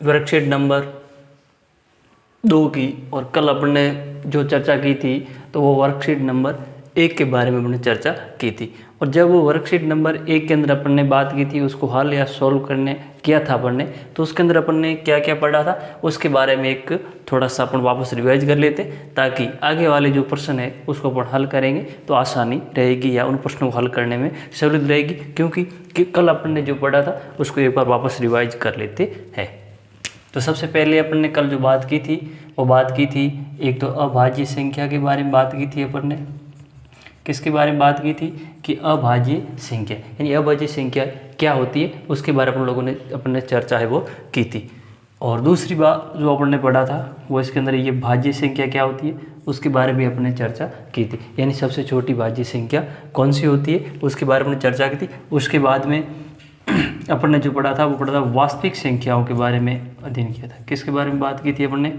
Worksheet number 2 की, और कल अपन ने जो चर्चा की थी तो वो वर्कशीट नंबर 1 के बारे में हमने चर्चा की थी। और जब वो वर्कशीट नंबर 1 के अंदर अपन ने बात की थी, उसको हल या सॉल्व करने किया था अपन ने, तो उसके अंदर अपन ने क्या क्या पढ़ा था उसके बारे में एक थोड़ा सा अपन वापस रिवाइज कर लेते, ताकि आगे वाले जो प्रश्न है उसको अपन हल करेंगे तो आसानी रहेगी या उन प्रश्नों को हल करने में सहूलियत रहेगी, क्योंकि कल अपन ने जो पढ़ा था उसको एक बार वापस रिवाइज कर लेते हैं। तो सबसे पहले अपन ने कल जो बात की थी वो बात की थी, एक तो अभाज्य संख्या के बारे में बात की थी अपन ने। किसके बारे में बात की थी कि अभाज्य संख्या, यानी अभाज्य संख्या क्या होती है उसके बारे में अपन ने चर्चा है वो की थी। और दूसरी बात जो अपन ने पढ़ा था वो इसके अंदर ये भाज्य संख्या क्या होती है उसके बारे में अपन ने चर्चा की थी, यानी सबसे छोटी भाज्य संख्या कौन सी होती है उसके बारे में चर्चा की थी। उसके बाद में अपन ने जो पढ़ा था वो पढ़ा था वास्तविक संख्याओं के बारे में अध्ययन किया था। किसके बारे में बात की थी अपन ने?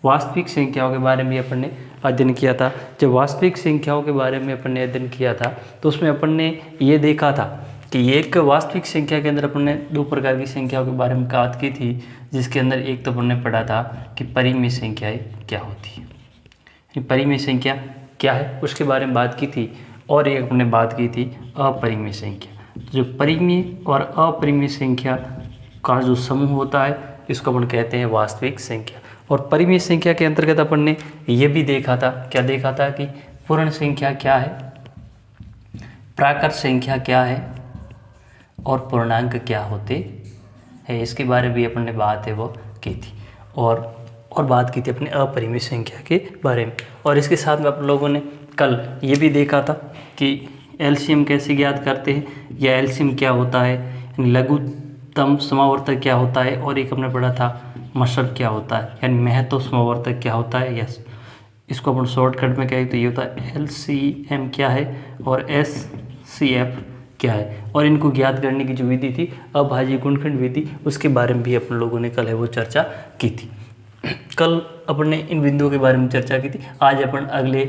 वास्तविक संख्याओं के बारे में अपन ने अध्ययन किया था। जब वास्तविक संख्याओं के बारे में अपन ने अध्ययन किया था तो उसमें अपन ने ये देखा था कि एक वास्तविक संख्या के अंदर अपन ने 2 प्रकार की संख्याओं के बारे में बात की थी, जिसके अंदर एक तो अपन ने पढ़ा था कि परिमेय संख्याएं क्या होती है, परिमेय संख्या क्या है उसके बारे में बात की थी। और एक अपन ने बात की थी अपरिमेय संख्या। जो परिमेय और अपरिमेय संख्या का जो समूह होता है इसको अपन कहते हैं वास्तविक संख्या। और परिमेय संख्या के अंतर्गत अपन ने ये भी देखा था, क्या देखा था कि पूर्ण संख्या क्या है, प्राकृत संख्या क्या है और पूर्णांक क्या होते हैं, इसके बारे में भी अपन ने बात है वो की थी। और बात की थी अपने अपरिमेय संख्या के बारे में। और इसके साथ में आप लोगों ने कल ये भी देखा था कि एलसीएम कैसे ज्ञात करते हैं, या एलसीएम क्या होता है, लघुत्तम समावर्तक क्या होता है, और एक हमने पढ़ा था मशर क्या होता है, यानी महत्व समावर्तक क्या होता है। यस, इसको अपन शॉर्टकट में कहें तो ये होता है एलसीएम क्या है और एससीएफ क्या है। और इनको ज्ञात करने की जो विधि थी अभाज्य गुणनखंड विधि, उसके बारे में भी अपन लोगों ने कल है वो चर्चा की थी। कल अपन ने इन बिंदुओं के बारे में चर्चा की थी। आज अपन अगले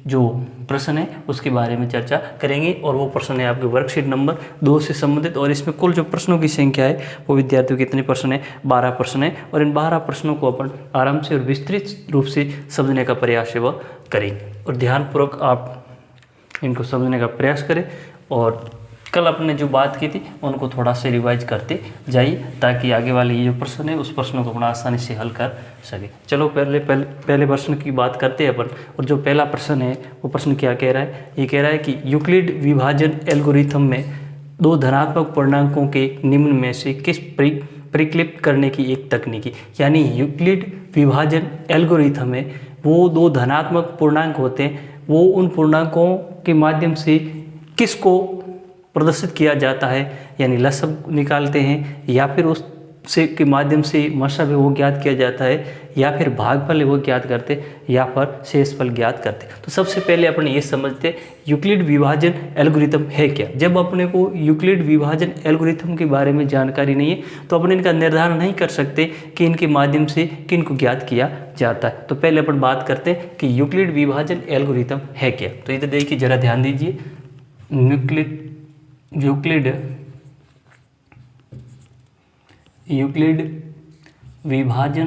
जो प्रश्न है उसके बारे में चर्चा करेंगे, और वो प्रश्न है आपके वर्कशीट नंबर 2 से संबंधित। और इसमें कुल जो प्रश्नों की संख्या है वो विद्यार्थियों के कितने प्रश्न है? 12 प्रश्न है। और इन 12 प्रश्नों को अपन आराम से और विस्तृत रूप से समझने का प्रयास है वह करेंगे, और ध्यानपूर्वक आप इनको समझने का प्रयास करें। और कल अपने जो बात की थी उनको थोड़ा सा रिवाइज करते जाइए, ताकि आगे वाले ये जो प्रश्न है उस प्रश्नों को अपना आसानी से हल कर सके। चलो पहले प्रश्न की बात करते हैं अपन। और जो पहला प्रश्न है वो प्रश्न क्या कह रहा है? ये कह रहा है कि यूक्लिड विभाजन एल्गोरिथम में 2 धनात्मक पूर्णांकों के निम्न में से किस परिकलित करने की एक तकनीकी, यानी यूक्लिड विभाजन एल्गोरिथम में वो 2 धनात्मक पूर्णांक होते हैं, वो उन पूर्णांकों के माध्यम से किसको प्रदर्शित किया जाता है, यानी लसब निकालते हैं, या फिर उससे के माध्यम से मशब है वो ज्ञात किया जाता है, या फिर भागफल है वो ज्ञात करते, या फिर शेषफल ज्ञात करते। तो सबसे पहले अपन ये समझते यूक्लिड विभाजन एल्गोरिथम है क्या। जब अपने को यूक्लिड विभाजन एल्गोरिथम के बारे में जानकारी नहीं है तो अपन इनका निर्धारण नहीं कर सकते कि इनके माध्यम से किन को ज्ञात किया जाता है। तो पहले अपन बात करते हैं कि यूक्लिड विभाजन एल्गोरिथम है क्या। तो इधर देखिए, जरा ध्यान दीजिए, यूक्लिड विभाजन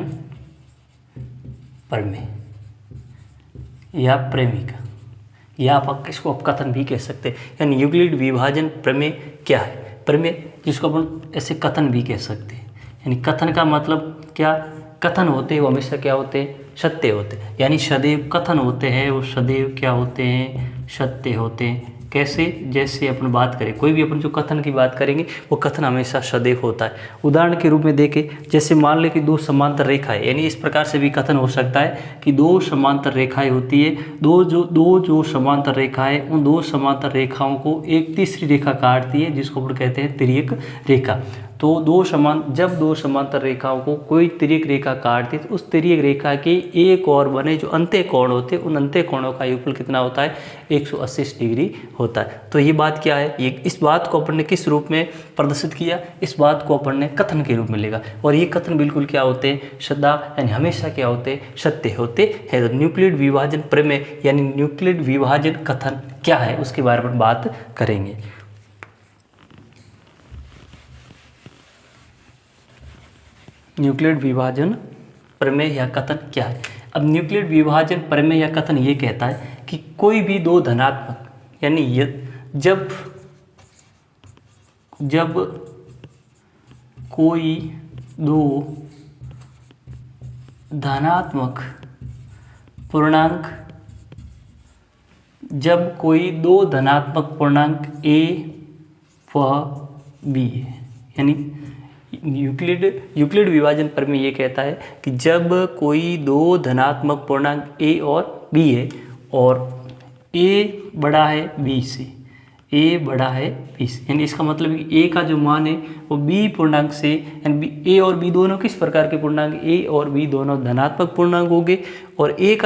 प्रमेय या प्रेमिका, या आप इसको अपकथन भी कह सकते हैं। यानी यूक्लिड विभाजन प्रमेय क्या है? प्रमेय जिसको अपन ऐसे कथन भी कह सकते हैं। यानी कथन का मतलब क्या? कथन होते हैं वो हमेशा क्या होते हैं? सत्य होते हैं। यानी सदैव कथन होते हैं वो सदैव क्या होते हैं? सत्य होते हैं। कैसे? जैसे अपन बात करें, कोई भी अपन जो कथन की बात करेंगे वो कथन हमेशा सदैव होता है। उदाहरण के रूप में देखें, जैसे मान लें कि 2 समांतर रेखाएं, यानी इस प्रकार से भी कथन हो सकता है कि 2 समांतर रेखाएं होती है, दो जो समांतर रेखाएं, उन 2 समांतर रेखाओं को एक तीसरी रेखा काटती है, जिसको अपन कहते हैं तिर्यक रेखा। तो जब 2 समांतर रेखाओं को कोई तिर्यक रेखा काटती है तो उस तिर्यक रेखा के एक और बने जो अंत्य कोण होते हैं, उन अंत्य कोणों का योगफल कितना होता है? 180 डिग्री होता है। तो ये बात क्या है? ये इस बात को अपन ने किस रूप में प्रदर्शित किया? इस बात को अपन ने कथन के रूप में लिखा। और ये कथन बिल्कुल क्या होते हैं? सदा, यानी हमेशा क्या होते हैं? सत्य होते हैं। तो न्यूक्लिड विभाजन प्रमेय यानी न्यूक्लिड विभाजन कथन क्या है उसके बारे में बात करेंगे। न्यूक्लियड विभाजन प्रमेय या कथन क्या है? अब न्यूक्लियड विभाजन प्रमेय या कथन ये कहता है कि कोई भी दो धनात्मक, यानी जब कोई दो धनात्मक पूर्णांक A व B है, यानी यूक्लिड विभाजन प्रमेय ये कहता है कि जब कोई दो धनात्मक पूर्णांक A और B है और A बड़ा है B से, यानी इसका मतलब है कि A का जो मान है वो B पूर्णांक से, यानी A और B दोनों किस प्रकार के पूर्णांक? A और B दोनों धनात्मक पूर्णांक होंगे और A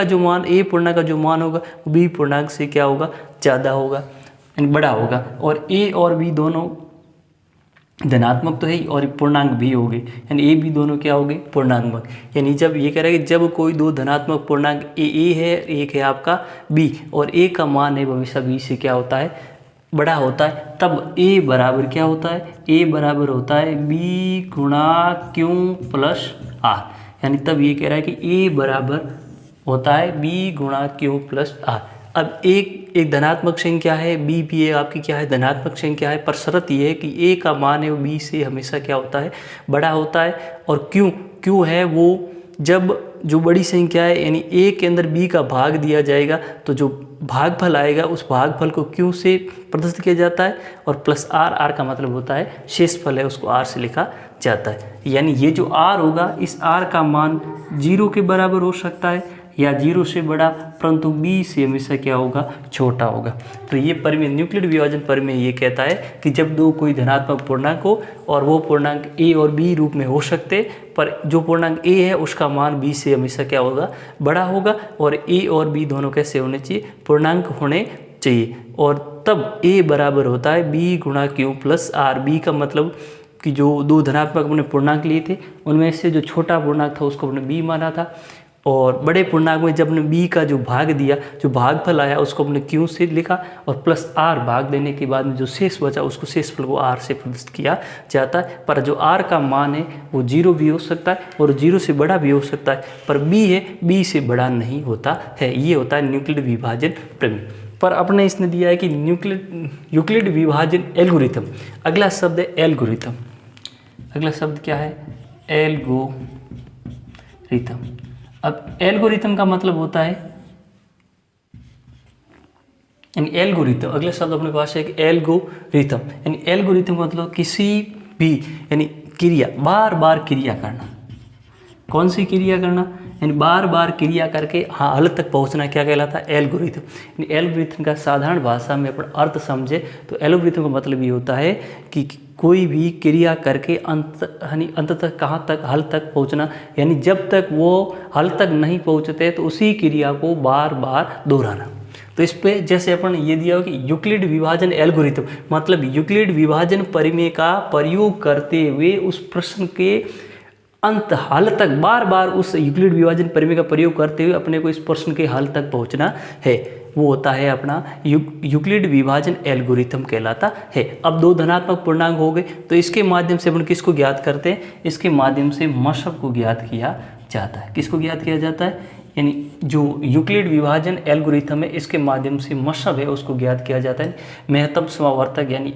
पूर्णांक का जो मान होगा वो B पूर्णांक से क्या होगा? ज़्यादा होगा, यानी बड़ा होगा। और A और B दोनों धनात्मक तो है ही और पूर्णांक भी हो गए, यानी A B दोनों क्या हो गए? पूर्णांक। यानी जब ये कह रहा है कि जब कोई दो धनात्मक पूर्णांक A है, एक है आपका B, और A का मान है वो हमेशा B से क्या होता है? बड़ा होता है, तब A बराबर क्या होता है? A बराबर होता है B गुणा Q प्लस R, यानी तब ये कह रहा है कि A बराबर होता है B गुणा Q प्लस R। अब एक धनात्मक संख्या है, B भी है आपकी क्या है? धनात्मक संख्या है, पर शर्त ये है कि A का मान है वो B से हमेशा क्या होता है? बड़ा होता है। और Q है वो जब जो बड़ी संख्या है, यानी A के अंदर B का भाग दिया जाएगा तो जो भागफल आएगा उस भागफल को Q से प्रदर्शित किया जाता है, और प्लस R का मतलब होता है शेषफल है, उसको R से लिखा जाता है। यानी ये जो R होगा, इस R का मान 0 के बराबर हो सकता है या 0 से बड़ा, परंतु B से हमेशा क्या होगा? छोटा होगा। तो ये प्रमेय, न्यूक्लियड विभाजन प्रमेय ये कहता है कि जब दो कोई धनात्मक पूर्णांक हो और वो पूर्णांक A और B रूप में हो सकते, पर जो पूर्णांक A है उसका मान B से हमेशा क्या होगा? बड़ा होगा। और A और B दोनों कैसे होने चाहिए? पूर्णांक होने चाहिए। और तब A बराबर होता है B गुणा Q प्लस R। B का मतलब कि जो दो धनात्मक हमने पूर्णांक लिए थे उनमें से जो छोटा पूर्णांक था उसको हमने B माना था, और बड़े पूर्णांक में जब हमने B का जो भाग दिया, जो भागफल आया उसको हमने Q से लिखा, और प्लस R भाग देने के बाद में जो शेष बचा उसको शेषफल को R से प्रदर्शित किया जाता है। पर जो R का मान है वो 0 भी हो सकता है और 0 से बड़ा भी हो सकता है, पर B है B से बड़ा नहीं होता है। ये होता है न्यूक्लियड विभाजन प्रमेय। पर अपने इसने दिया है कि यूक्लिड विभाजन एल्गोरिथम। अगला शब्द है एल्गोरिथम। अगला शब्द क्या है? एल्गोरिथम। अब एल्गोरिथम का मतलब होता है, यानी एल्गोरिथम, अगला शब्द अपने पास है कि एल्गोरिथम, यानी एल्गोरिथम का मतलब किसी भी, यानी क्रिया, बार बार क्रिया करना। कौन सी क्रिया करना? यानी बार बार क्रिया करके हल तक पहुंचना क्या कहलाता है? एल्गोरिथम। यानी एल्गोरिथम का साधारण भाषा में अपन अर्थ समझे तो एल्गोरिथम का मतलब ये होता है कि कोई भी क्रिया करके अंत तक कहाँ तक? हल तक पहुंचना। यानी जब तक वो हल तक नहीं पहुंचते तो उसी क्रिया को बार बार दोहराना। तो इस पे जैसे अपन ये दिया हो कि यूक्लिड विभाजन एल्गोरिथम, मतलब यूक्लिड विभाजन प्रमेय का प्रयोग करते हुए उस प्रश्न के अंत हल तक बार बार उस यूक्लिड विभाजन प्रमेय का प्रयोग करते हुए अपने को इस प्रश्न के हल तक पहुंचना है, वो होता है अपना यूक्लिड विभाजन एल्गोरिथम कहलाता है। अब दो धनात्मक पूर्णांक हो गए तो इसके माध्यम से अपन किसको ज्ञात करते हैं? इसके माध्यम से मशब को ज्ञात किया जाता है। किसको ज्ञात किया जाता है? यानी जो यूक्लिड विभाजन एल्गोरिथम है इसके माध्यम से मशब है उसको ज्ञात किया जाता है। महत्तम समावर्तक यानी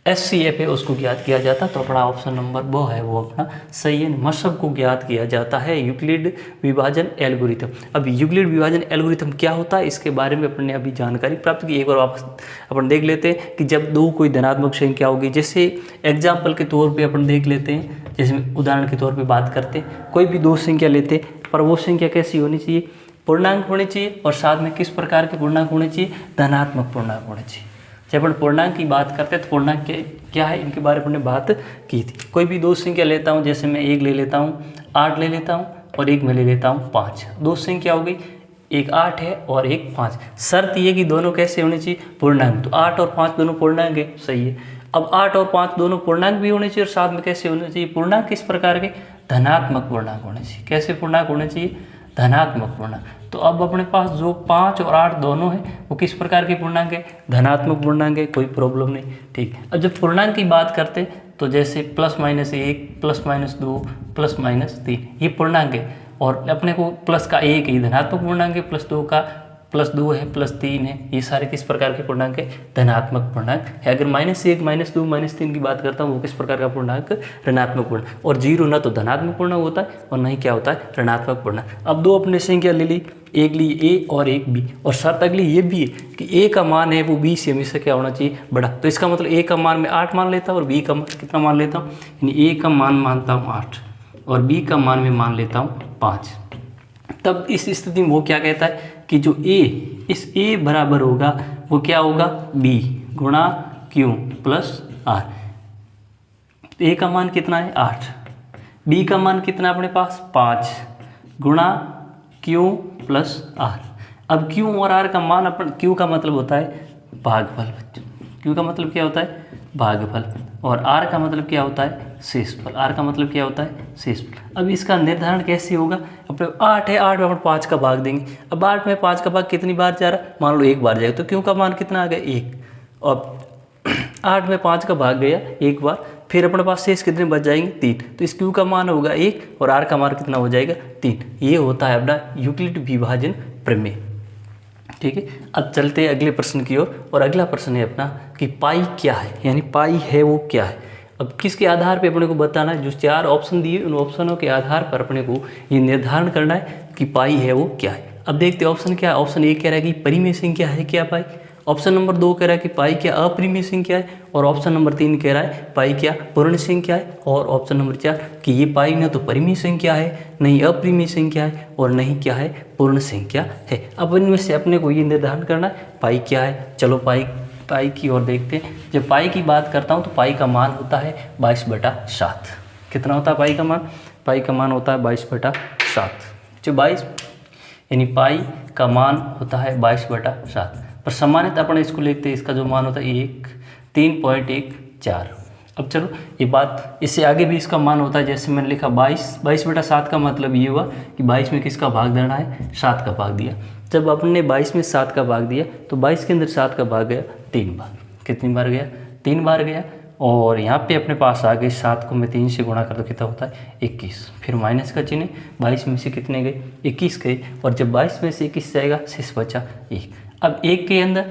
SCF है उसको ज्ञात किया जाता है। तो अपना ऑप्शन नंबर वो है वो अपना सही है। मशब को ज्ञात किया जाता है यूक्लिड विभाजन एल्गोरिथम। अब यूक्लिड विभाजन एल्गोरिथम क्या होता है इसके बारे में अपन ने अभी जानकारी प्राप्त की। एक बार वापस अपन देख लेते हैं कि जब दो कोई धनात्मक संख्या होगी, जैसे एग्जाम्पल के तौर पर अपन देख लेते हैं, जैसे उदाहरण के तौर पर बात करते हैं, कोई भी दो संख्या लेते हैं पर वो संख्या कैसी होनी चाहिए? पूर्णांक होनी चाहिए, और साथ में किस प्रकार के पूर्णांक होने चाहिए? धनात्मक पूर्णांक होने चाहिए। जब अपन पूर्णांक की बात करते हैं तो पूर्णांक क्या है इनके बारे में हमने बात की थी। कोई भी दो संख्या लेता हूँ, जैसे मैं एक ले लेता हूँ, 8 ले लेता हूँ, और एक मैं ले लेता हूँ 5। दो संख्या हो गई, एक 8 है और एक 5। शर्त ये कि दोनों कैसे होने चाहिए? पूर्णांक। तो 8 और 5 दोनों पूर्णांक है, सही है। अब 8 और 5 दोनों पूर्णांक भी होने चाहिए और साथ में कैसे होने चाहिए? पूर्णांक किस प्रकार के? धनात्मक पूर्णांक होने चाहिए। कैसे पूर्णांक होने चाहिए? धनात्मक पूर्णांक। तो अब अपने पास जो 5 और 8 दोनों है वो किस प्रकार के पूर्णांक है? धनात्मक पूर्णांक है, कोई प्रॉब्लम नहीं। ठीक। अब जब पूर्णांक की बात करते हैं तो जैसे +-1 +-2 +-3 ये पूर्णांक है, और अपने को प्लस का एक ही धनात्मक पूर्णांक है, +2 का +2 है, +3 है, ये सारे किस प्रकार के पूर्णांक है? धनात्मक पूर्णांक है। अगर -1 -2 -3 की बात करता हूँ, वो किस प्रकार का पूर्णांक? ऋणात्मक पूर्णांक। और 0 ना तो धनात्मक पूर्णांक होता है और नहीं क्या होता है? ऋणात्मक पूर्णांक। अब दो अपने संख्या ले ली, एक ली a और एक b, और शर्त अगली ये भी है कि a का मान है वो b से हमेशा क्या होना चाहिए? बड़ा। तो इसका मतलब a का मान मैं 8 मान लेता हूँ और b का मान कितना मान लेता हूँ? यानी a का मान मानता हूँ 8 और b का मान मैं मान लेता हूँ 5। तब इस स्थिति में वो क्या कहता है कि जो a, इस a बराबर होगा वो क्या होगा? b गुणा q प्लस r। तो a का मान कितना है? 8। b का मान कितना अपने पास? 5 गुणा q प्लस r। अब q और r का मान अपन, q का मतलब होता है भागफल, q का मतलब क्या होता है? भागफल, और r का मतलब क्या होता है? शेषफल। r का मतलब क्या होता है? शेषफल। अब इसका निर्धारण कैसे होगा? अपने 8 है, 8 में अपन 5 का भाग देंगे। अब 8 में 5 का भाग कितनी बार जा रहा है? मान लो एक बार जाएगा, तो q का मान कितना आ गया? 1। और 8 में 5 का भाग गया एक बार, फिर अपने पास शेष कितने बच जाएंगे? 3। तो इस q का मान होगा 1 और r का मान कितना हो जाएगा? 3। ये होता है अपना यूक्लिड विभाजन प्रमेय। ठीक है, अब चलते हैं अगले प्रश्न की ओर। और अगला प्रश्न है अपना कि पाई क्या है, यानी पाई है वो क्या है। अब किसके आधार पे अपने को बताना है? जो 4 ऑप्शन दिए उन ऑप्शनों के आधार पर अपने को ये निर्धारण करना है कि पाई है वो क्या है। अब देखते हैं ऑप्शन क्या है। ऑप्शन 1 कह रहा है कि परिमेय संख्या है क्या पाई। ऑप्शन नंबर 2 कह रहा है कि पाई क्या अपरिमेय संख्या है, और ऑप्शन नंबर 3 कह रहा है पाई क्या पूर्ण संख्या है, और ऑप्शन नंबर 4 कि ये पाई न तो परिमेय संख्या है, नहीं अपरिमेय संख्या है, और नहीं क्या है? पूर्ण संख्या है। अब इनमें से अपने को ये निर्धारण करना है पाई क्या है। चलो पाई की ओर देखते हैं। जब पाई की बात करता हूँ तो पाई का मान होता है 22/7। कितना होता है पाई का मान? पाई का मान होता है 22/7। जो 22 यानी पाई का मान होता है 22/7। पर सामान्यतः अपन इसको लिखते हैं, इसका जो मान होता है 3.14। अब चलो ये बात, इससे आगे भी इसका मान होता है। जैसे मैंने लिखा 22/7 का मतलब ये हुआ कि 22 में किसका भाग देना है? 7 का भाग दिया। जब अपने 22 में 7 का भाग दिया तो 22 के अंदर 7 का भाग गया 3 बार। कितनी बार गया? 3 बार गया। और यहाँ पे अपने पास आ गए 7 को मैं 3 से गुणा कर दो, कितना होता है? 21। फिर माइनस का चिन्ह, 22 में से कितने गए? 21 गए। और जब 22 में से 21 जाएगा शेष बचा 1। अब 1 के अंदर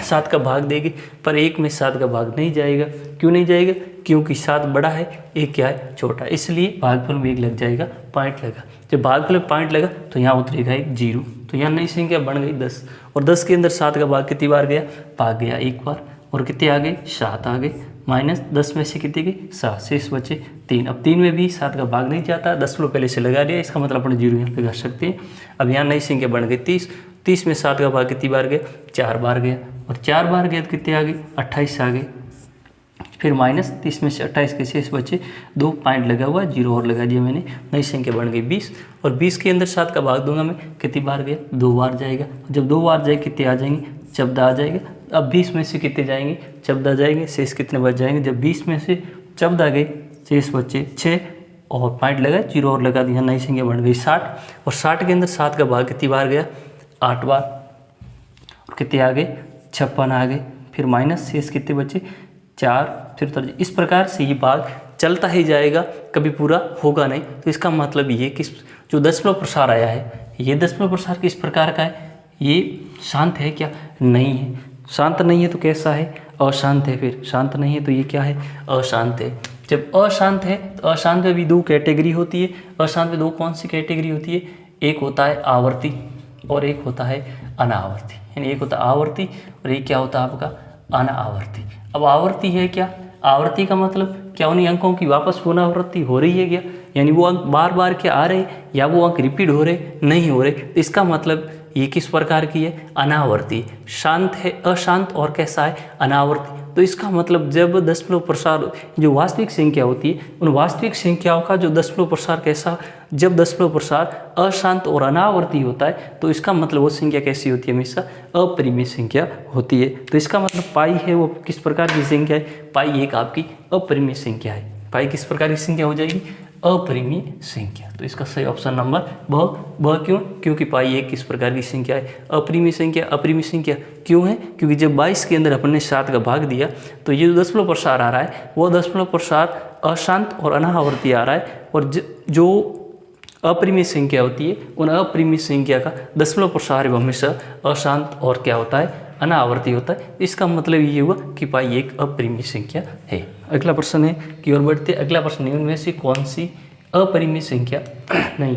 7 का भाग देगी, पर 1 में 7 का भाग नहीं जाएगा। क्यों नहीं जाएगा? क्योंकि 7 बड़ा है, 1 क्या है? छोटा। इसलिए भागफल में 1 लग जाएगा, पॉइंट लगा। जब भागफल में पॉइंट लगा तो यहाँ उतरेगा 1 0। तो यहाँ नई संख्या बन गई 10। और 10 के अंदर 7 का भाग कितनी बार गया? भाग गया 1 बार। और कितने आ गए? 7 आ गए। माइनस 10 में से कितने गई? 7, शेष बचे 3। अब 3 में भी 7 का भाग नहीं जाता, 10 पहले से लगा दिया, इसका मतलब अपन 0 यहाँ लगा सकते हैं। अब यहाँ नई संख्या बन गई 30। 30 में 7 का भाग कितनी बार गया? 4 बार गया। और 4 बार गया तो कितने आ गए? 28 आ गए। फिर माइनस 30 में से 28 के शेष बचे 2, पॉइंट लगा हुआ, 0 और लगा दिया मैंने। नई संख्या बन गई 20। और 20 के अंदर 7 का भाग दूंगा मैं, कितनी बार गया? 2 बार जाएगा। जब 2 बार जाए कितने आ जाएंगे? 14 आ जाएगा। अब 20 में से कितने जाएंगे? 14 जाएंगे। शेष कितने बच जाएंगे? जब 20 में से 14 गए, शेष बचे 6 और पॉइंट लगा, 0 और लगा दिया। नई संख्या बन गई 60। और 60 के अंदर 7 का भाग कितनी बार गया? 8 बार। और कितने आ गए? 56 आ गए। फिर माइनस, शेष कितने बचे? 4। फिर इस प्रकार से ये भाग चलता ही जाएगा, कभी पूरा होगा नहीं। तो इसका मतलब ये कि जो दशमलव प्रसार आया है, ये दशमलव प्रसार किस प्रकार का है? ये शांत है क्या? नहीं है। शांत नहीं है तो कैसा है? अशांत है। फिर शांत नहीं है तो ये क्या है? अशांत है। जब अशांत है तो अशांत में भी 2 कैटेगरी होती है। अशांत में 2 कौन सी कैटेगरी होती है? एक होता है आवर्ती और एक होता है अनावर्ती। यानी एक होता है आवर्ती और एक क्या होता है आपका? अनावर्ती। अब आवर्ती है क्या? आवर्ती का मतलब क्या उन्हीं अंकों की वापस पुनरावृत्ति हो रही है क्या? यानी वो अंक बार बार क्या आ रहे या वो अंक रिपीट हो रहे? नहीं हो रहे। तो इसका मतलब ये किस प्रकार की है? अनावर्ती। शांत है, अशांत और कैसा है? अनावर्ती। तो इसका मतलब जब दशमलव प्रसार जो वास्तविक संख्या होती है, उन वास्तविक संख्याओं का जो दशमलव प्रसार कैसा, जब दशमलव प्रसार अशांत और अनावर्ती होता है तो इसका मतलब वो संख्या कैसी होती है? हमेशा अपरिमेय संख्या होती है। तो इसका मतलब पाई है वो किस प्रकार की संख्या है? पाई एक आपकी अपरिमेय संख्या है। पाई किस प्रकार की संख्या हो जाएगी? अपरिमेय संख्या। तो इसका सही ऑप्शन नंबर ब क्यों? क्योंकि पाई एक किस प्रकार की संख्या है? अपरिमेय संख्या। अपरिमेय संख्या क्यों है? क्योंकि जब 22 के अंदर अपन ने 7 का भाग दिया तो ये जो दशमलव प्रसार आ रहा है वो दशमलव प्रसार अशांत और अनावर्ती आ रहा है, और जो अपरिमेय संख्या होती है उन अपरिमेय संख्या का दशमलव प्रसार हमेशा अशांत और क्या होता है? अनावर्ती होता है। इसका मतलब ये हुआ कि पाई एक अपरिमेय संख्या है। अगला प्रश्न है कि और बढ़ते। अगला प्रश्न है उनमें से कौन सी अपरिमेय संख्या नहीं?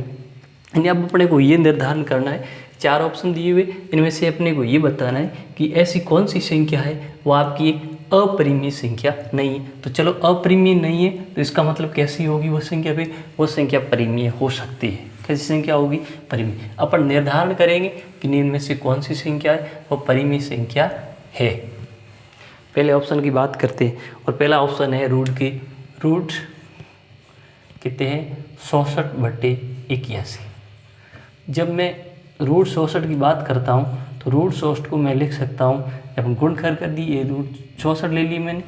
यानी अब अपने को ये निर्धारण करना है, 4 ऑप्शन दिए हुए, इनमें से अपने को ये बताना है कि ऐसी कौन सी संख्या है वो आपकी एक अपरिमेय संख्या नहीं है। तो चलो अपरिमेय नहीं है तो इसका मतलब कैसी होगी वो संख्या? भी वो संख्या परिमेय हो सकती है। कैसी संख्या होगी? परिमेय। अपन निर्धारण करेंगे कि इनमें से कौन सी संख्या है वो परिमेय संख्या है। पहले ऑप्शन की बात करते हैं और पहला ऑप्शन है रूट कितने हैं? 64/81। जब मैं रूट 64 की बात करता हूँ तो रूट 64 को मैं लिख सकता हूँ, जब गुणनखंड कर दी, ये रूट 64 ले ली मैंने,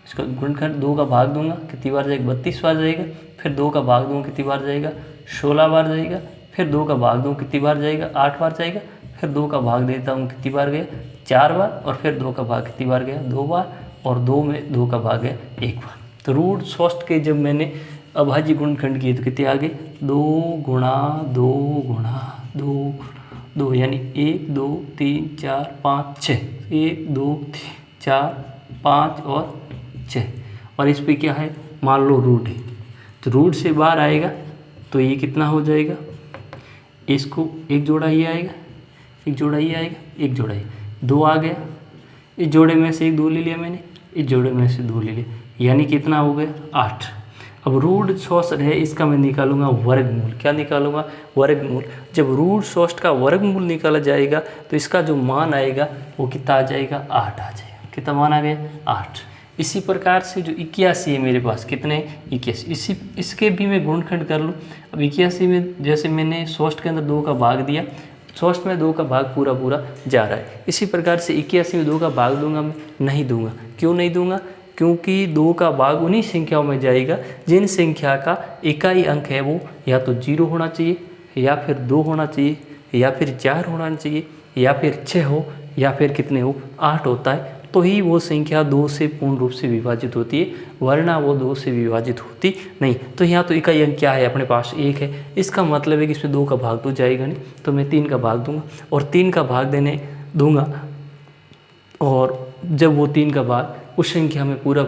इसका गुणनखंड 2 का भाग दूंगा कितनी बार जाएगा? 32 बार जाएगा। फिर 2 का भाग दूंगा कितनी बार जाएगा? 16 बार जाएगा। फिर 2 का भाग दूँ कितनी बार जाएगा? 8 बार जाएगा। फिर 2 का भाग देता हूँ कितनी बार गया? 4 बार। और फिर 2 का भाग कितनी बार गया? 2 बार। और 2 में 2 का भाग गया 1 बार। तो रूट 64 के जब मैंने अभाज्य गुणनखंड किए तो कितने आ गए? 2 गुणा 2 गुणा 2 2, यानी 1 2 3 4 5 6। 1 2 3 4 5 और 6। और इस पे क्या है? मान लो रूट है, तो रूट से बाहर आएगा तो ये कितना हो जाएगा? इसको एक जोड़ा ये आएगा, एक जोड़ा ये आएगा, एक जोड़ा ये 2 आ गया। इस जोड़े में से एक 2 ले लिया मैंने, इस जोड़े में से 2 ले लिया, यानी कितना हो गया? 8। अब रूट 64 है, इसका मैं निकालूंगा वर्गमूल। क्या निकालूंगा? वर्गमूल। जब रूट 64 का वर्गमूल निकाला जाएगा तो इसका जो मान आएगा वो कितना आ जाएगा? 8 आ जाएगा। कितना मान आ गया? 8। इसी प्रकार से जो 81 है मेरे पास, कितने? 81। इसके भी मैं गुणनखंड कर लूँ। अब 81 में जैसे मैंने 64 के अंदर 2 का भाग दिया, 64 में 2 का भाग पूरा जा रहा है। इसी प्रकार से 81 में 2 का भाग दूंगा मैं? नहीं दूंगा। क्यों नहीं दूंगा? क्योंकि 2 का भाग उन्हीं संख्याओं में जाएगा जिन संख्या का इकाई अंक है वो या तो 0 होना चाहिए, या फिर 2 होना चाहिए, या फिर 4 होना चाहिए, या फिर 6 हो, या फिर कितने हो? 8 होता है, तो ही वो संख्या 2 से पूर्ण रूप से विभाजित होती है, वरना वो 2 से विभाजित होती नहीं। तो यहाँ तो इकाई अंक क्या है? अपने पास 1 है। इसका मतलब है कि इसमें 2 का भाग तो जाएगा नहीं, तो मैं 3 का भाग दूंगा और 3 का भाग देने दूंगा। और जब वो 3 का भाग उस संख्या में पूरा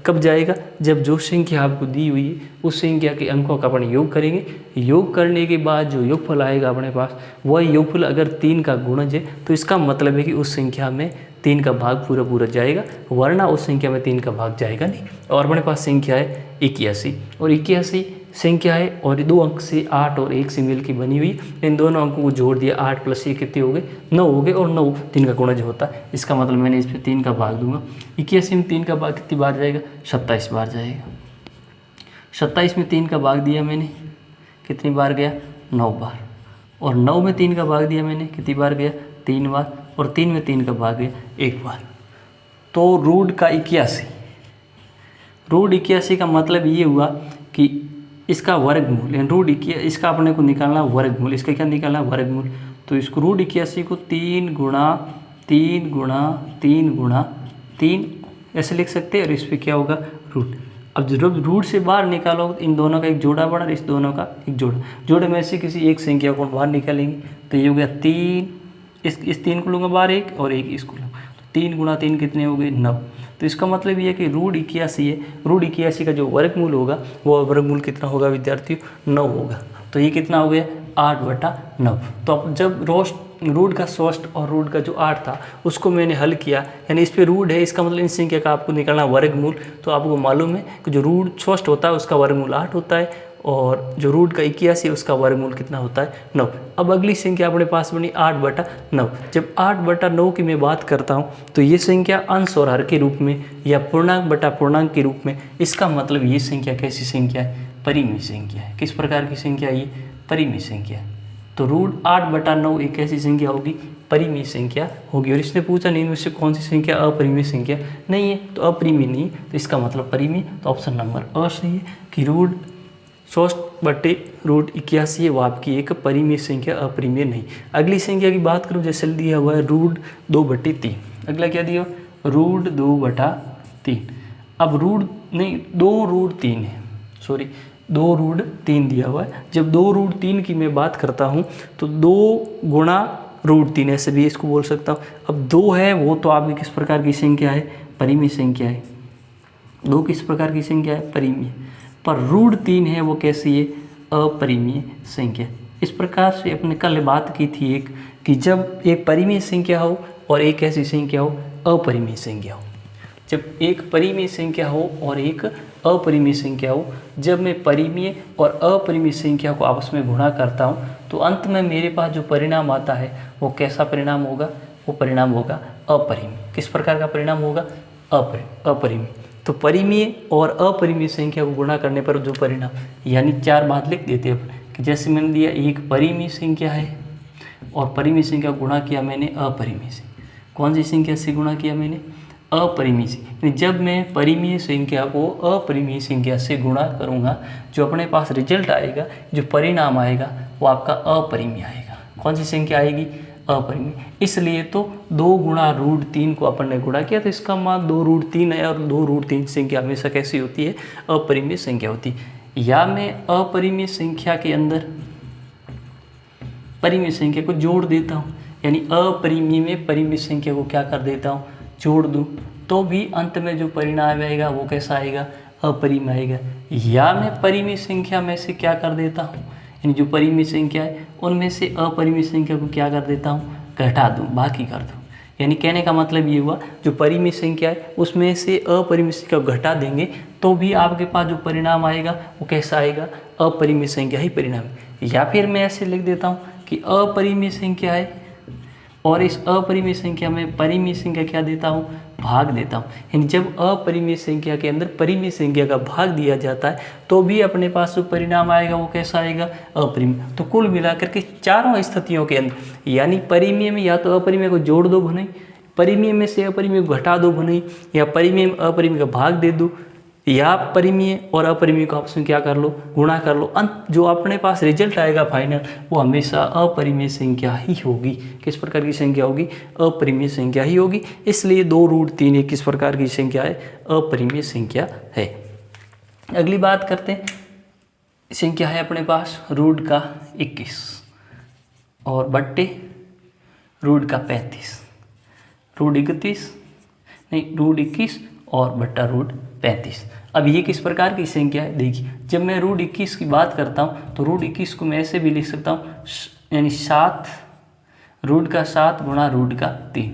कब जाएगा? जब जो संख्या आपको दी हुई है उस संख्या के अंकों का अपन योग करेंगे। योग करने के बाद जो योगफल आएगा अपने पास, वह योगफल अगर 3 का गुणज है तो इसका मतलब है कि उस संख्या में 3 का भाग पूरा जाएगा, वरना उस संख्या में 3 का भाग जाएगा नहीं। और अपने पास संख्या है 81, और 81 संख्या है और 2 अंक से 8 और 1 से मिल की बनी हुई। इन दोनों अंकों को जोड़ दिया, 8 + 1 कितने हो गए? 9 हो गए, और 9 3 का गुणज होता है। इसका मतलब मैंने इस पर 3 का भाग दूंगा। 81 में 3 का भाग कितनी बार जाएगा? 27 बार जाएगा। 27 में 3 का भाग दिया मैंने, कितनी बार गया? 9 बार। और 9 में 3 का भाग दिया मैंने, कितनी बार गया? 3 बार। और 3 में 3 का भाग गया 1 बार। तो रूट का 81, रूट 81 का मतलब ये हुआ कि इसका वर्गमूल, यानी रूट 81, इसका अपने को निकालना वर्गमूल। इसका क्या निकालना? वर्गमूल। तो इसको रूट 81 को 3 गुणा 3 गुणा 3 गुणा 3 ऐसे लिख सकते हैं, और इस पर क्या होगा? रूट। अब जब रूट से बाहर निकालो, इन दोनों का एक जोड़ा बड़ा और इस दोनों का एक जोड़ा, जोड़े में से किसी एक संख्या को बाहर निकालेंगे तो ये हो गया 3। इस 3 को लूँगा बाहर, एक और एक इसको लूँगा, तो 3 गुणा 3 कितने हो गए? 9। तो इसका मतलब ये है कि रूट 81 है, रूट 81 का जो वर्गमूल होगा वो वर्गमूल कितना होगा विद्यार्थियों? 9 होगा। तो ये कितना हो गया? 8/9। तो अब जब रूट का 64 और रूट का जो 8 था उसको मैंने हल किया, यानी इस पे रूट है, इसका मतलब इन संख्या का आपको निकालना वर्गमूल। तो आपको मालूम है कि जो रूट 64 होता है उसका वर्गमूल 8 होता है, और जो रूट का 81 है उसका वर्गमूल कितना होता है? 9। अब अगली संख्या अपने पास बनी 8/9। जब 8/9 की मैं बात करता हूँ तो ये संख्या अंश और हर के रूप में या पूर्णांक बटा पूर्णांक के रूप में, इसका मतलब ये संख्या कैसी संख्या है? परिमेय संख्या है। किस प्रकार की संख्या? ये परिमेय संख्या। तो रूट 8/9 एक ऐसी संख्या होगी, परिमेय संख्या होगी। और इसने पूछा नहीं इनमें से कौन सी संख्या अपरिमेय संख्या नहीं है, तो अपरिमेय नहीं, तो इसका मतलब परिमेय। तो ऑप्शन नंबर अ सही है कि रूट 100/√81 है वो आपकी एक परिमेय संख्या, अपरिमेय नहीं। अगली संख्या की बात करूँ, जैसे दिया हुआ है √2/3। अगला क्या दिया, √2/3। अब √2√3 है, सॉरी 2√3 दिया हुआ है। जब 2√3 की मैं बात करता हूँ तो 2 गुणा √3 ऐसे भी इसको बोल सकता हूँ। अब 2 है वो तो आपकी किस प्रकार की संख्या है, परिमेय संख्या है। 2 किस प्रकार की संख्या है, परिमेय। पर √3 है वो कैसी है, अपरिमेय संख्या। इस प्रकार से अपने कल बात की थी एक, कि जब एक परिमेय संख्या हो और एक ऐसी संख्या हो अपरिमेय संख्या हो। जब एक परिमेय संख्या हो और एक अपरिमेय संख्या हो, जब मैं परिमेय और अपरिमेय संख्या को आपस में गुणा करता हूँ तो अंत में मेरे पास जो परिणाम आता है वो कैसा परिणाम होगा, वो परिणाम होगा अपरिमेय। किस प्रकार का परिणाम होगा, अपरिमेय। तो परिमेय और अपरिमेय संख्या को गुणा करने पर जो परिणाम, यानी 4 बात लिख देते हैं कि जैसे मैंने दिया एक परिमेय संख्या है और परिमेय संख्या गुणा किया मैंने अपरिमेय से। कौन सी संख्या से गुणा किया मैंने, अपरिमेय से। जब मैं परिमेय संख्या को अपरिमेय संख्या से गुणा करूँगा, जो अपने पास रिजल्ट आएगा, जो परिणाम आएगा वो आपका अपरिमेय आएगा। कौन सी संख्या आएगी, अपरिमेय। इसलिए तो 2 गुणा √3 को अपन ने गुणा किया तो इसका मान 2√3 है, और 2√3 संख्या हमेशा कैसी होती है, अपरिमेय संख्या होती है। या मैं अपरिमेय संख्या के अंदर परिमेय संख्या को जोड़ देता हूँ, यानी अपरिमेय में परिमेय संख्या को क्या कर देता हूँ, जोड़ दूँ, तो भी अंत में जो परिणाम आएगा वो कैसा आएगा, अपरिमेय आएगा। या मैं परिमेय संख्या में से क्या कर देता हूँ, यानी जो परिमेय संख्या है उनमें से अपरिमेय संख्या को क्या कर देता हूँ, घटा दूँ, बाकी कर दूँ। यानी कहने का मतलब ये हुआ, जो परिमेय संख्या है उसमें से अपरिमेय संख्या को घटा देंगे तो भी आपके पास जो परिणाम आएगा वो कैसा आएगा, अपरिमेय संख्या ही परिणाम है। या फिर मैं ऐसे लिख देता हूँ कि अपरिमेय संख्या है और इस अपरिमेय संख्या में परिमेय संख्या क्या देता हूँ, भाग देता हूँ। यानी जब अपरिमेय संख्या के अंदर परिमेय संख्या का भाग दिया जाता है तो भी अपने पास जो परिणाम आएगा वो कैसा आएगा, अपरिमेय। तो कुल मिलाकर के चारों स्थितियों के अंदर, यानी परिमेय में या तो अपरिमेय को जोड़ दो भुनाई, परिमेय में से अपरिमेय को घटा दो भुनाई, या परिमेय में अपरिमेय का भाग दे दो, या परिमेय और अपरिमेय को आपस में क्या कर लो, गुणा कर लो। अंत जो अपने पास रिजल्ट आएगा फाइनल वो हमेशा अपरिमेय संख्या ही होगी। किस प्रकार की संख्या होगी, अपरिमेय संख्या ही होगी। इसलिए 2√3 एक किस प्रकार की संख्या है, अपरिमेय संख्या है। अगली बात करते हैं, संख्या है अपने पास √21 और बट्टे √35, √21 और बट्टा √35। अब ये किस प्रकार की संख्या है, देखिए जब मैं √21 की बात करता हूँ तो √21 को मैं ऐसे भी लिख सकता हूँ, यानी 7 √7 गुणा √3।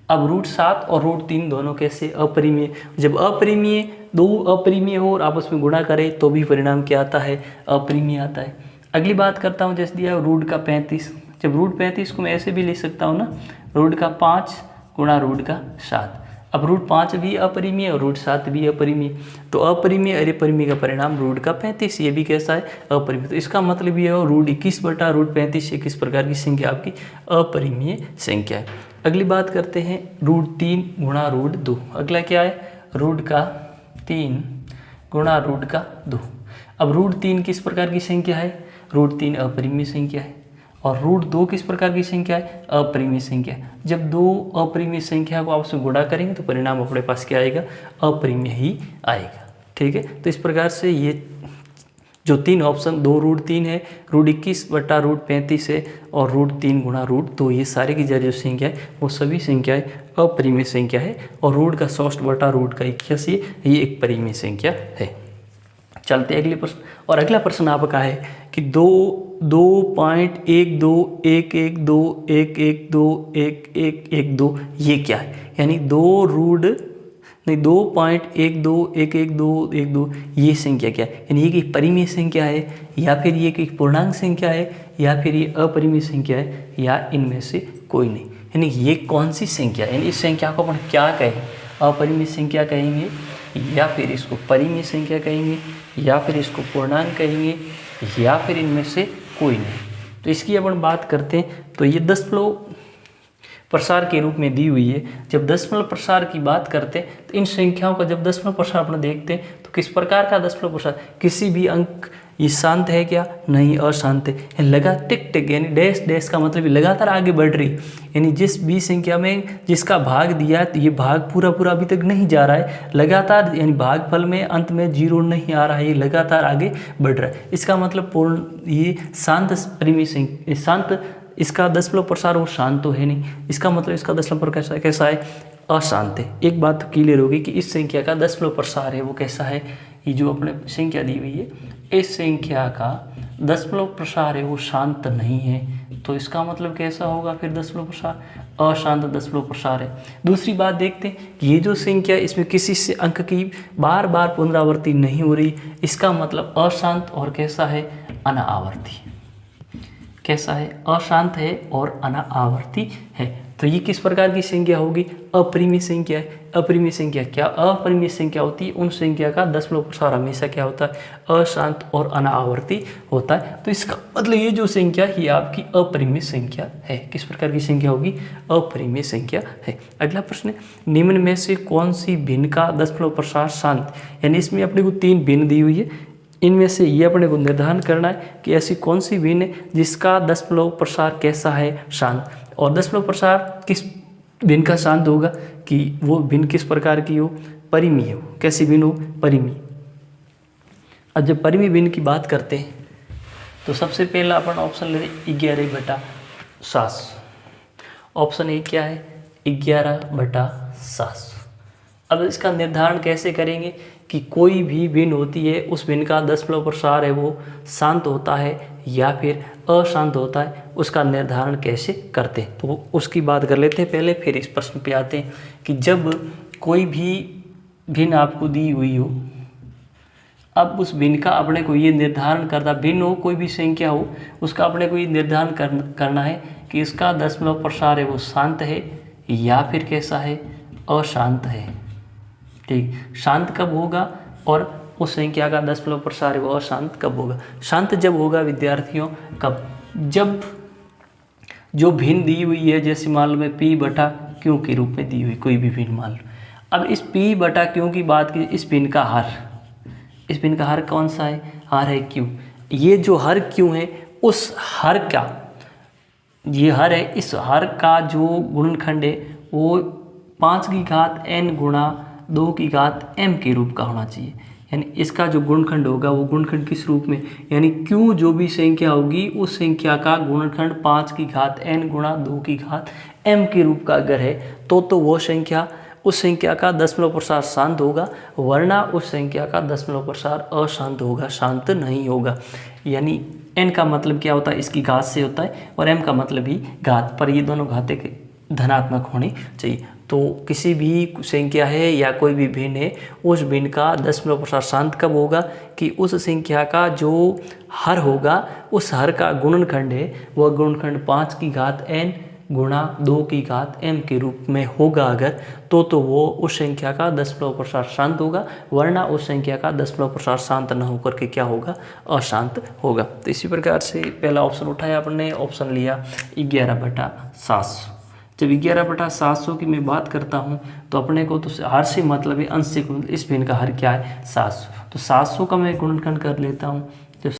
अब √7 और √3 दोनों कैसे, अपरिमेय। जब अपरिमेय, 2 अपरिमेय हो और आपस में गुणा करें तो भी परिणाम क्या आता है, अपरिमेय आता है। अगली बात करता हूँ, जैसे दिया √35। जब √35 को मैं ऐसे भी लिख सकता हूँ ना, √5 गुणा √7। अब √5 भी अपरिमेय और √7 भी अपरिमेय, तो अपरिमेय अरे परिमेय का परिणाम √35, ये भी कैसा है, अपरिमेय। तो इसका मतलब ये हो √21 बटा √35 किस प्रकार की संख्या, आपकी अपरिमेय संख्या है। अगली बात करते हैं √3 गुणा √2। अगला क्या है, √3 गुणा √2। अब √3 किस प्रकार की संख्या है, √3 अपरिमेय संख्या है, और √2 किस प्रकार की संख्या है, अपरिमेय संख्या। जब 2 अपरिमेय संख्या को आपस में गुणा करेंगे तो परिणाम अपने पास क्या आएगा, अपरिमेय ही आएगा। ठीक है, तो इस प्रकार से ये जो 3 ऑप्शन 2√3 है, √21 बटा √35 है और √3 गुणा √2, ये सारे की जो संख्या है वो सभी संख्याएं अपरिमेय संख्या है, और √60 बटा √81 ये एक परिमेय संख्या है। चलते अगले प्रश्न, और अगला प्रश्न आपका है कि 2.12112112112 ये क्या है, यानी 2.1211212 ये संख्या क्या है, यानी ये एक परिमेय संख्या है, या फिर ये एक पूर्णांक संख्या है, या फिर ये अपरिमेय संख्या है, या इनमें से कोई नहीं। यानी ये कौन सी संख्या है, यानी इस संख्या को अपन क्या कहें, अपरिमेय संख्या कहेंगे, या फिर इसको परिमेय संख्या कहेंगे, या फिर इसको पूर्णांक कहेंगे, या फिर इनमें से कोई नहीं। तो इसकी अपन बात करते हैं तो ये दशमलव प्रसार के रूप में दी हुई है। जब दशमलव प्रसार की बात करते हैं तो इन संख्याओं का जब दशमलव प्रसार अपन देखते हैं तो किस प्रकार का दशमलव प्रसार, किसी भी अंक ये शांत है क्या? नहीं, अशांत है। लगा टिक टिक यानी डैश डैश का मतलब लगातार आगे बढ़ रही, यानी जिस बी संख्या में जिसका भाग दिया है तो ये भाग पूरा पूरा अभी तक नहीं जा रहा है, लगातार यानी भागफल में अंत में 0 नहीं आ रहा है, ये लगातार आगे बढ़ रहा है। इसका मतलब पूर्ण ये शांत परिमेय संख्या, शांत इसका दशमलव प्रसार वो शांत तो है नहीं, इसका मतलब इसका दशमलव प्रसार कैसा है? अशांत है। एक बात तो क्लियर होगी कि इस संख्या का दशमलव प्रसार है वो कैसा है? ये जो अपने संख्या दी हुई है, इस संख्या का दशमलव प्रसार है वो शांत नहीं है, तो इसका मतलब कैसा होगा फिर दशमलव प्रसार? अशांत दशमलव प्रसार है। दूसरी बात देखते हैं, ये जो संख्या इसमें किसी से अंक की बार बार पुनरावृत्ति नहीं हो रही, इसका मतलब अशांत और कैसा है? अनावर्ती। कैसा है? अशांत है और अनावर्ती है। तो ये किस प्रकार की संख्या होगी? अपरिमेय संख्या है। अपरिमेय संख्या क्या? अपरिमेय संख्या होती है उन संख्या का दशमलव प्रसार हमेशा क्या होता है? अशांत और अनावर्ती होता है। तो इसका मतलब ये जो संख्या ये आपकी अपरिमेय संख्या है। किस प्रकार की संख्या होगी? अपरिमेय संख्या है। अगला प्रश्न, निम्न में से कौन सी भिन्न का दशमलव प्रसार शांत? यानी इसमें अपने को 3 भिन्न दी हुई है, इनमें से ये अपने को निर्धारण करना है कि ऐसी कौन सी भिन्न है जिसका दशमलव प्रसार कैसा है? शांत। और दशमलव प्रसार किस भिन्न का शांत होगा कि वो भिन्न किस प्रकार की हो? परिमेय हो। कैसी भिन्न हो? परिमेय। अब जब परिमेय भिन्न की बात करते हैं तो सबसे पहला अपन ऑप्शन ले रहे 11/700। ऑप्शन ए क्या है? 11/700। अब इसका निर्धारण कैसे करेंगे कि कोई भी भिन्न होती है उस भिन्न का दशमलव प्रसार है वो शांत होता है या फिर अशांत होता है, उसका निर्धारण कैसे करते हैं? तो उसकी बात कर लेते हैं पहले, फिर इस प्रश्न पे आते हैं कि जब कोई भी भिन्न आपको दी हुई हो, अब उस भिन्न का अपने को ये निर्धारण करना, भिन्न हो कोई भी संख्या हो उसका अपने को ये निर्धारण करना है कि इसका दशमलव प्रसार है वो शांत है या फिर कैसा है? अशांत है। ठीक, शांत कब होगा और उस संख्या का दशमलव प्रसार है वो अशांत कब होगा? शांत जब होगा विद्यार्थियों, कब? जब जो भिन्न दी हुई है, जैसे मान लो मैं p/q के रूप में दी हुई कोई भी भिन्न मान लो। अब इस p/q की बात की, इस भिन्न का हर, इस भिन्न का हर कौन सा है? हर है q। ये जो हर q है उस हर का, ये हर है, इस हर का जो गुणनखंड है वो 5 की घात n गुणा 2 की घात m के रूप का होना चाहिए। यानी इसका जो गुणनखंड होगा वो गुणनखंड किस रूप में? यानी q जो भी संख्या होगी उस संख्या का गुणनखंड 5 की घात n गुणा 2 की घात m के रूप का अगर है तो वो संख्या, उस संख्या का दशमलव प्रसार शांत होगा, वरना उस संख्या का दशमलव प्रसार अशांत होगा, शांत नहीं होगा। यानी n का मतलब क्या होता है? इसकी घात से होता है, और m का मतलब भी घात, पर ये दोनों घातें धनात्मक होनी चाहिए। तो किसी भी संख्या है या कोई भी भिन्न है, उस भिन्न का दशमलव प्रसार शांत कब होगा कि उस संख्या का जो हर होगा उस हर का गुणनखंड है वह गुणनखंड 5 की घात n गुणा 2 की घात m के रूप में होगा अगर, तो वो उस संख्या का दशमलव प्रसार शांत होगा, वरना उस संख्या का दशमलव प्रसार शांत न होकर के क्या होगा? अशांत होगा। तो इसी प्रकार से पहला ऑप्शन उठाया आपने, ऑप्शन लिया 11/700। जब 11/700 की मैं बात करता हूँ तो अपने को तो हर से मतलब है अंश से, इस भिन्न का हर क्या है? 700। तो 700 का मैं गुणनखंड कर लेता हूँ